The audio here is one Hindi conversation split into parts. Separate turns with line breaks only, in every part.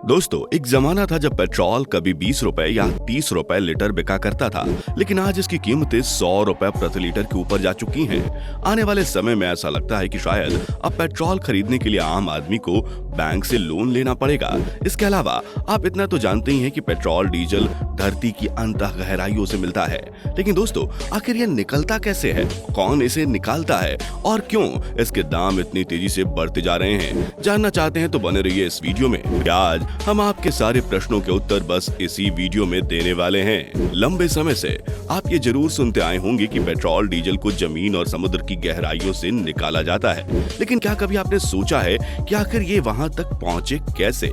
दोस्तों, एक जमाना था जब पेट्रोल कभी 20 रुपए या 30 रुपए लीटर बिका करता था, लेकिन आज इसकी कीमतें 100 रुपए प्रति लीटर के ऊपर जा चुकी हैं। आने वाले समय में ऐसा लगता है कि शायद अब पेट्रोल खरीदने के लिए आम आदमी को बैंक से लोन लेना पड़ेगा। इसके अलावा आप इतना तो जानते ही हैं कि पेट्रोल डीजल धरती की अंतः गहराइयों से मिलता है, लेकिन दोस्तों आखिर यह निकलता कैसे है, कौन इसे निकालता है और क्यों इसके दाम इतनी तेजी से बढ़ते जा रहे हैं? जानना चाहते हैं तो बने रहिए इस वीडियो में। आज हम आपके सारे प्रश्नों के उत्तर बस इसी वीडियो में देने वाले हैं। लंबे समय से आप ये जरूर सुनते आए होंगे कि पेट्रोल डीजल को जमीन और समुद्र की गहराइयों से निकाला जाता है, लेकिन क्या कभी आपने सोचा है कि आखिर ये वहां तक पहुंचे कैसे?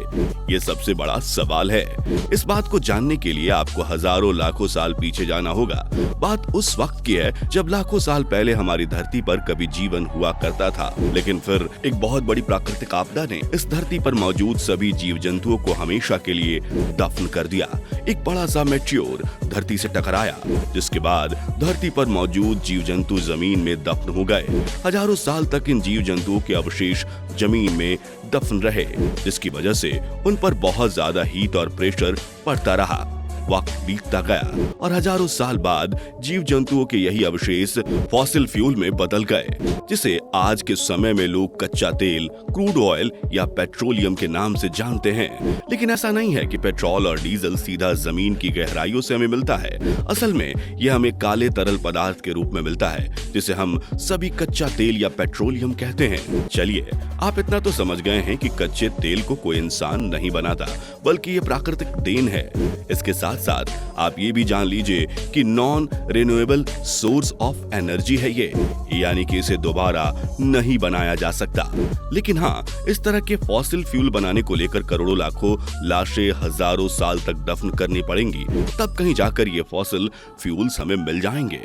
ये सबसे बड़ा सवाल है। इस बात को जानने के लिए आपको हजारों लाखों साल पीछे जाना होगा। बात उस वक्त की है जब लाखों साल पहले हमारी धरती पर कभी जीवन हुआ करता था, लेकिन फिर एक बहुत बड़ी प्राकृतिक आपदा ने इस धरती पर मौजूद सभी जीव जंतुओं को हमेशा के लिए दफन कर दिया। एक बड़ा सा मेटियोर धरती से टकराया, जिसके बाद धरती पर मौजूद जीव जंतु जमीन में दफन हो गए। हजारों साल तक इन जीव जंतुओं के अवशेष जमीन में दफन रहे, जिसकी वजह से उन पर बहुत ज्यादा हीट और प्रेशर पड़ता रहा। वक्त बीतता गया और हजारों साल बाद जीव जंतुओं के यही अवशेष फॉसिल फ्यूल में बदल गए, जिसे आज के समय में लोग कच्चा तेल, क्रूड ऑयल या पेट्रोलियम के नाम से जानते हैं। लेकिन ऐसा नहीं है कि पेट्रोल और डीजल सीधा जमीन की गहराइयों से हमें मिलता है। असल में यह हमें काले तरल पदार्थ के रूप में मिलता है, जिसे हम सभी कच्चा तेल या पेट्रोलियम कहते हैं। चलिए, आप इतना तो समझ गए हैं कि कच्चे तेल को कोई इंसान नहीं बनाता, बल्कि ये प्राकृतिक देन है। इसके साथ साथ आप ये भी जान लीजिए कि non renewable source of energy है ये, यानी कि इसे दोबारा नहीं बनाया जा सकता। लेकिन हाँ, इस तरह के फॉसिल फ्यूल बनाने को लेकर करोड़ों लाखों लाशें हजारों साल तक दफन करनी पड़ेंगी, तब कहीं जाकर ये फॉसिल फ्यूल्स हमें मिल जाएंगे।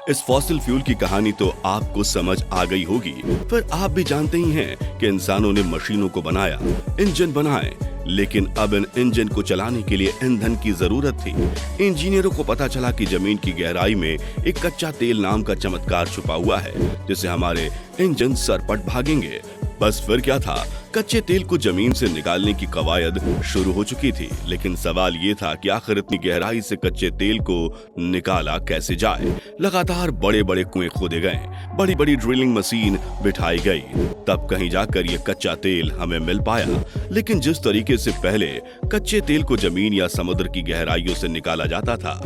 इस फॉसिल फ्यूल की कहानी तो आपको समझ आ गई होगी। फिर आप भी जानते ही हैं कि इंसानों ने मशीनों को बनाया, इंजन बनाए, लेकिन अब इन इंजन को चलाने के लिए ईंधन की जरूरत थी। इंजीनियरों को पता चला कि जमीन की गहराई में एक कच्चा तेल नाम का चमत्कार छुपा हुआ है, जिससे हमारे इंजन सरपट भागेंगे। बस फिर क्या था, कच्चे तेल को जमीन से निकालने की कवायद शुरू हो चुकी थी। लेकिन सवाल ये था कि आखिर इतनी गहराई से कच्चे तेल को निकाला कैसे जाए। लगातार बड़े बड़े कुएं खोदे गए, बड़ी बड़ी ड्रिलिंग मशीन बिठाई गई, तब कहीं जाकर ये कच्चा तेल हमें मिल पाया। लेकिन जिस तरीके से पहले कच्चे तेल को जमीन या समुद्र की गहराइयों से निकाला जाता था,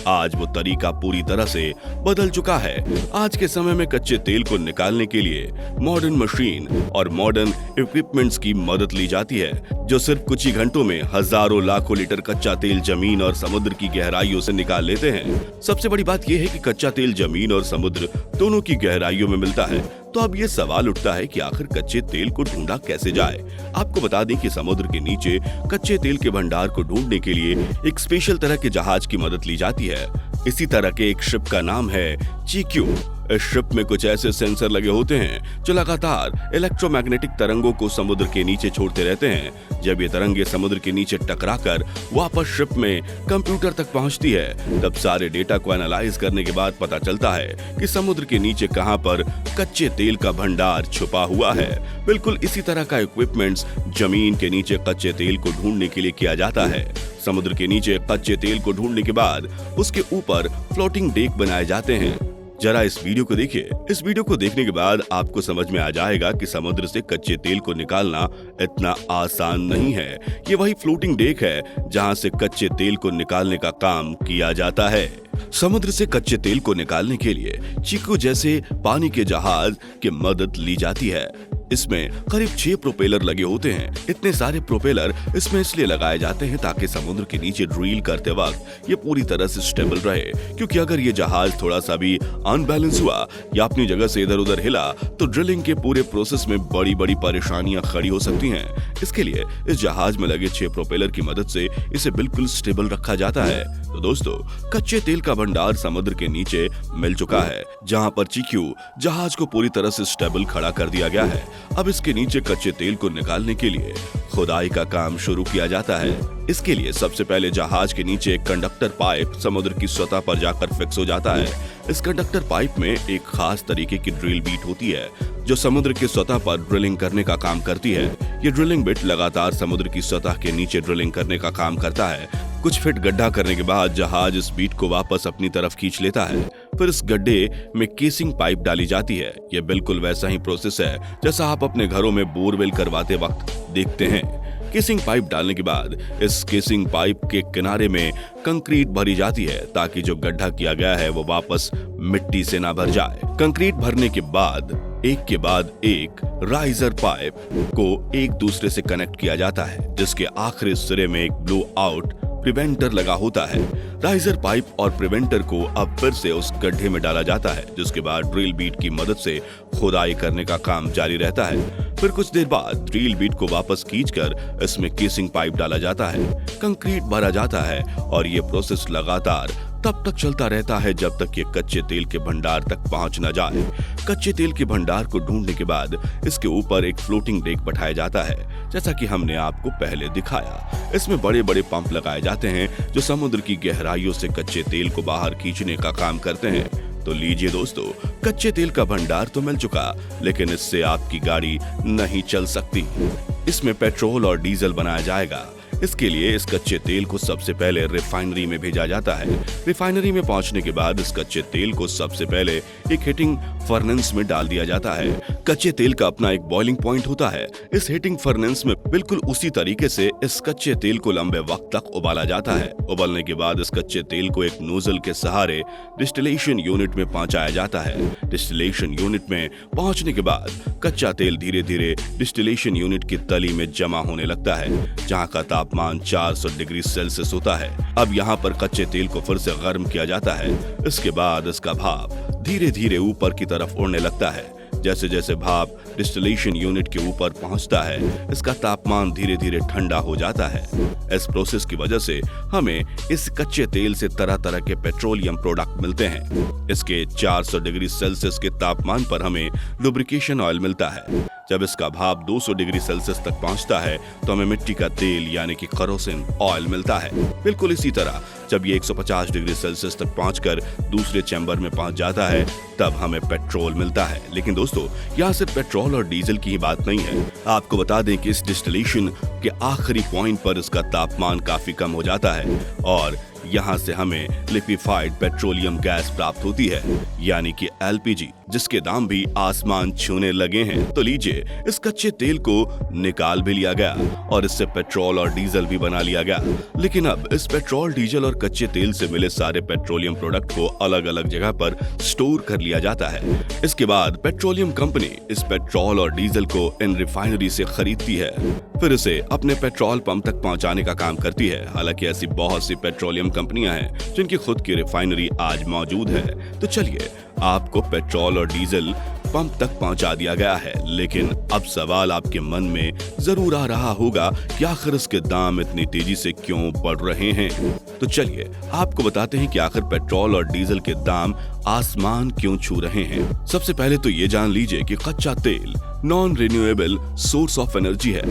आज वो तरीका पूरी तरह से बदल चुका है। आज के समय में कच्चे तेल को निकालने के लिए मॉडर्न मशीन और मॉडर्न इक्विपमेंट्स की मदद ली जाती है, जो सिर्फ कुछ ही घंटों में हजारों लाखों लीटर कच्चा तेल जमीन और समुद्र की गहराइयों से निकाल लेते हैं। सबसे बड़ी बात यह है कि कच्चा तेल जमीन और समुद्र दोनों की गहराइयों में मिलता है। तो अब ये सवाल उठता है कि आखिर कच्चे तेल को ढूंढा कैसे जाए। आपको बता दें कि समुद्र के नीचे कच्चे तेल के भंडार को ढूंढने के लिए एक स्पेशल तरह के जहाज की मदद ली जाती है। इसी तरह के एक शिप का नाम है चिक्यू। इस शिप में कुछ ऐसे सेंसर लगे होते हैं जो लगातार इलेक्ट्रोमैग्नेटिक तरंगों को समुद्र के नीचे छोड़ते रहते हैं। जब ये तरंगे समुद्र के नीचे टकराकर वापस शिप में कंप्यूटर तक पहुंचती है, तब सारे डेटा को एनालाइज करने के बाद पता चलता है कि समुद्र के नीचे कहां पर कच्चे तेल का भंडार छुपा हुआ है। बिल्कुल इसी तरह का इक्विपमेंट्स जमीन के नीचे कच्चे तेल को ढूंढने के लिए किया जाता है। समुद्र के नीचे कच्चे तेल को ढूंढने के बाद उसके ऊपर फ्लोटिंग डेक बनाए जाते हैं। जरा इस वीडियो को देखिए। इस वीडियो को देखने के बाद आपको समझ में आ जाएगा कि समुद्र से कच्चे तेल को निकालना इतना आसान नहीं है। ये वही फ्लोटिंग डेक है जहां से कच्चे तेल को निकालने का काम किया जाता है। समुद्र से कच्चे तेल को निकालने के लिए चिक्यू जैसे पानी के जहाज की मदद ली जाती है। इसमें करीब 6 प्रोपेलर लगे होते हैं। इतने सारे प्रोपेलर इसमें इसलिए लगाए जाते हैं ताकि समुद्र के नीचे ड्रिल करते वक्त ये पूरी तरह से स्टेबल रहे, क्योंकि अगर ये जहाज थोड़ा सा भी अनबैलेंस हुआ या अपनी जगह से इधर उधर हिला तो ड्रिलिंग के पूरे प्रोसेस में बड़ी बड़ी परेशानियां खड़ी हो सकती हैं। इसके लिए इस जहाज में लगे 6 प्रोपेलर की मदद से इसे बिल्कुल स्टेबल रखा जाता है। तो दोस्तों, कच्चे तेल का भंडार समुद्र के नीचे मिल चुका है, जहां पर चिक्यू जहाज को पूरी तरह से स्टेबल खड़ा कर दिया गया है। अब इसके नीचे कच्चे तेल को निकालने के लिए खुदाई का काम शुरू किया जाता है। इसके लिए सबसे पहले जहाज के नीचे एक कंडक्टर पाइप समुद्र की सतह पर जाकर फिक्स हो जाता है। इस कंडक्टर पाइप में एक खास तरीके की ड्रिल बीट होती है जो समुद्र की सतह पर ड्रिलिंग करने का काम करती है। ये ड्रिलिंग बिट लगातार समुद्र की सतह के नीचे ड्रिलिंग करने का काम करता है। कुछ फीट गड्ढा करने के बाद जहाज इस बीट को वापस अपनी तरफ खींच लेता है। फिर इस गड्ढे में केसिंग पाइप डाली जाती है। यह बिल्कुल वैसा ही प्रोसेस है जैसा आप अपने घरों में बोरवेल करवाते वक्त देखते हैं। केसिंग पाइप डालने के बाद इस केसिंग पाइप के किनारे में कंक्रीट भरी जाती है ताकि जो गड्ढा किया गया है वो वापस मिट्टी से ना भर जाए। कंक्रीट भरने के बाद एक राइजर पाइप को एक दूसरे से कनेक्ट किया जाता है जिसके आखिरी सिरे में एक ब्लो आउट प्रिवेंटर लगा होता है। राइजर पाइप और प्रिवेंटर को अब फिर से उस गड्ढे में डाला जाता है जिसके बाद ड्रिल बीट की मदद से खुदाई करने का काम जारी रहता है। फिर कुछ देर बाद ड्रिल बीट को वापस खींचकर इसमें केसिंग पाइप डाला जाता है, कंक्रीट भरा जाता है और ये प्रोसेस लगातार तब तक चलता रहता है जब तक ये कच्चे तेल के भंडार तक पहुंच न जाए। कच्चे तेल के भंडार को ढूंढने के बाद इसके ऊपर एक फ्लोटिंग डेक बैठाया जाता है जैसा कि हमने आपको पहले दिखाया। इसमें बड़े बड़े पंप लगाए जाते हैं जो समुद्र की गहराइयों से कच्चे तेल को बाहर खींचने का काम करते हैं। तो लीजिए दोस्तों, कच्चे तेल का भंडार तो मिल चुका, लेकिन इससे आपकी गाड़ी नहीं चल सकती। इसमें पेट्रोल और डीजल बनाया जाएगा। इसके लिए इस कच्चे तेल को सबसे पहले रिफाइनरी में भेजा जाता है। रिफाइनरी में पहुंचने के बाद इस कच्चे तेल को सबसे पहले एक हीटिंग फर्नेस में डाल दिया जाता है। कच्चे तेल का अपना एक बॉइलिंग पॉइंट होता है। इस हीटिंग फर्नेस में बिल्कुल उसी तरीके से इस कच्चे तेल को लंबे वक्त तक उबाला जाता है। उबलने के बाद इस कच्चे तेल को एक नोजल के सहारे डिस्टिलेशन यूनिट में पहुंचाया जाता है। डिस्टिलेशन यूनिट में पहुंचने के बाद कच्चा तेल धीरे धीरे डिस्टिलेशन यूनिट की तली में जमा होने लगता है जहाँ का तापमान 400 डिग्री सेल्सियस होता है। अब यहाँ पर कच्चे तेल को फिर से गर्म किया जाता है। इसके बाद इसका भाप धीरे धीरे ऊपर की तरफ उड़ने लगता है। जैसे जैसे भाप डिस्टिलेशन यूनिट के ऊपर पहुंचता है, इसका तापमान धीरे धीरे ठंडा हो जाता है। इस प्रोसेस की वजह से हमें इस कच्चे तेल से तरह तरह के पेट्रोलियम प्रोडक्ट मिलते हैं। इसके 400 डिग्री सेल्सियस के तापमान पर हमें लुब्रिकेशन ऑयल मिलता है। जब इसका भाप 200 डिग्री सेल्सियस तक पहुंचता है तो हमें मिट्टी का तेल यानी कि केरोसिन ऑयल मिलता है। बिल्कुल इसी तरह जब ये 150 डिग्री सेल्सियस तक पहुंचकर दूसरे चैम्बर में पहुंच जाता है तब हमें पेट्रोल मिलता है। लेकिन दोस्तों, यहाँ सिर्फ पेट्रोल और डीजल की ही बात नहीं है। आपको बता दें कि इस डिस्टिलेशन के आखिरी पॉइंट पर इसका तापमान काफी कम हो जाता है और यहाँ से हमें लिक्विफाइड पेट्रोलियम गैस प्राप्त होती है यानी कि एलपीजी, जिसके दाम भी आसमान छूने लगे हैं। तो लीजिए, इस कच्चे तेल को निकाल भी लिया गया और इससे पेट्रोल और डीजल भी बना लिया गया। लेकिन अब इस पेट्रोल, डीजल और कच्चे तेल से मिले सारे पेट्रोलियम प्रोडक्ट को अलग अलग जगह पर स्टोर कर लिया जाता है। इसके बाद पेट्रोलियम कंपनी इस पेट्रोल और डीजल को इन रिफाइनरी से खरीदती है, फिर इसे अपने पेट्रोल पंप तक पहुंचाने का काम करती है। हालांकि ऐसी बहुत सी पेट्रोलियम कंपनियां हैं जिनकी खुद की रिफाइनरी आज मौजूद है। तो चलिए, आपको पेट्रोल और डीजल पंप तक पहुंचा दिया गया है, लेकिन अब सवाल आपके मन में जरूर आ रहा होगा कि आखिर इसके दाम इतनी तेजी से क्यों बढ़ रहे हैं। तो चलिए आपको बताते हैं कि आखिर पेट्रोल और डीजल के दाम आसमान क्यों छू रहे हैं। सबसे पहले तो ये जान लीजिए कि कच्चा तेल non renewable source of energy है।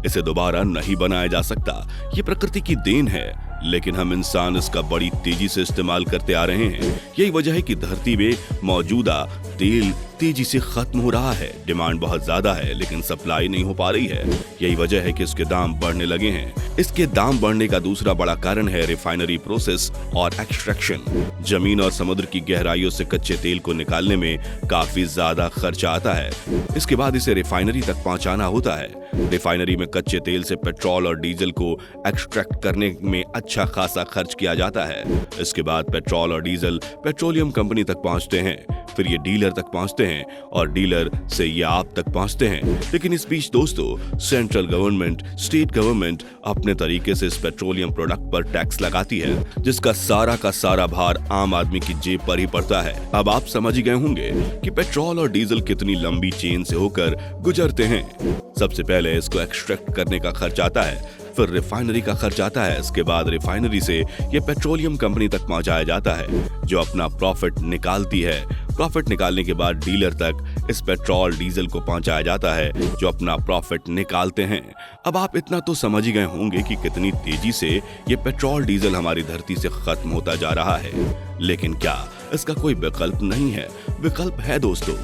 इसे दोबारा नहीं बनाया जा सकता। ये प्रकृति की देन है, लेकिन हम इंसान इसका बड़ी तेजी से इस्तेमाल करते आ रहे हैं। यही वजह है कि धरती में मौजूदा तेल तेजी से खत्म हो रहा है। डिमांड बहुत ज्यादा है लेकिन सप्लाई नहीं हो पा रही है। यही वजह है कि इसके दाम बढ़ने लगे हैं। इसके दाम बढ़ने का दूसरा बड़ा कारण है रिफाइनरी प्रोसेस और एक्सट्रैक्शन। जमीन और समुद्र की गहराइयों से कच्चे तेल को निकालने में काफी ज्यादा खर्चा आता है। इसके बाद इसे रिफाइनरी तक पहुंचाना होता है। रिफाइनरी में कच्चे तेल से पेट्रोल और डीजल को एक्सट्रैक्ट करने में अच्छा खासा खर्च किया जाता है। इसके बाद पेट्रोल और डीजल पेट्रोलियम कंपनी तक पहुंचते हैं, फिर ये डीलर तक पहुंचते हैं और डीलर से ये आप तक पहुंचते हैं। लेकिन इस बीच दोस्तों, सेंट्रल गवर्नमेंट, स्टेट गवर्नमेंट अपने तरीके से इस पेट्रोलियम प्रोडक्ट पर टैक्स लगाती है, जिसका सारा का सारा भार आम आदमी की जेब पर ही पड़ता है। अब आप समझ ही गए होंगे कि पेट्रोल और डीजल कितनी लंबी चेन से होकर गुजरते हैं। सबसे पहले इसको एक्सट्रैक्ट करने का खर्च आता है, फिर रिफाइनरी का खर्च आता है। इसके बाद रिफाइनरी से ये पेट्रोलियम कंपनी तक पहुंचाया जाता है जो अपना प्रॉफिट निकालती है। प्रॉफिट निकालने के बाद डीलर तक इस पेट्रोल डीजल को पहुंचाया जाता है जो अपना प्रॉफिट निकालते हैं। अब आप इतना तो समझ ही गए होंगे कि कितनी तेजी से ये पेट्रोल डीजल हमारी धरती से खत्म होता जा रहा है। लेकिन क्या इसका कोई विकल्प नहीं है? विकल्प है दोस्तों।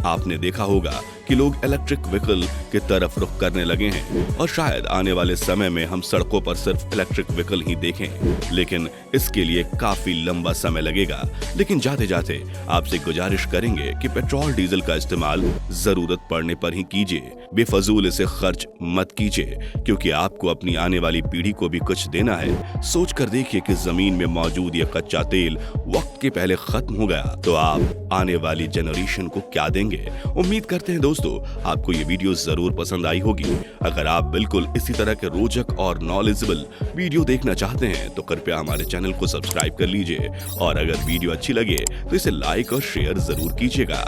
आपने देखा होगा कि लोग इलेक्ट्रिक व्हीकल की तरफ रुख करने लगे हैं और शायद आने वाले समय में हम सड़कों पर सिर्फ इलेक्ट्रिक व्हीकल ही देखें, लेकिन इसके लिए काफी लंबा समय लगेगा। लेकिन जाते जाते आपसे गुजारिश करेंगे कि पेट्रोल डीजल का इस्तेमाल जरूरत पड़ने पर ही कीजिए, बेफजूल इसे खर्च मत कीजिए, क्योंकि आपको अपनी आने वाली पीढ़ी को भी कुछ देना है। सोच कर देखिए कि जमीन में मौजूद ये कच्चा तेल वक्त के पहले खत्म हो गया तो आप आने वाली जनरेशन को क्या देंगे? उम्मीद करते हैं दोस्तों आपको ये वीडियो जरूर पसंद आई होगी। अगर आप बिल्कुल इसी तरह के रोचक और नॉलेजेबल वीडियो देखना चाहते हैं तो कृपया हमारे चैनल को सब्सक्राइब कर लीजिए और अगर वीडियो अच्छी लगे तो इसे लाइक और शेयर जरूर कीजिएगा।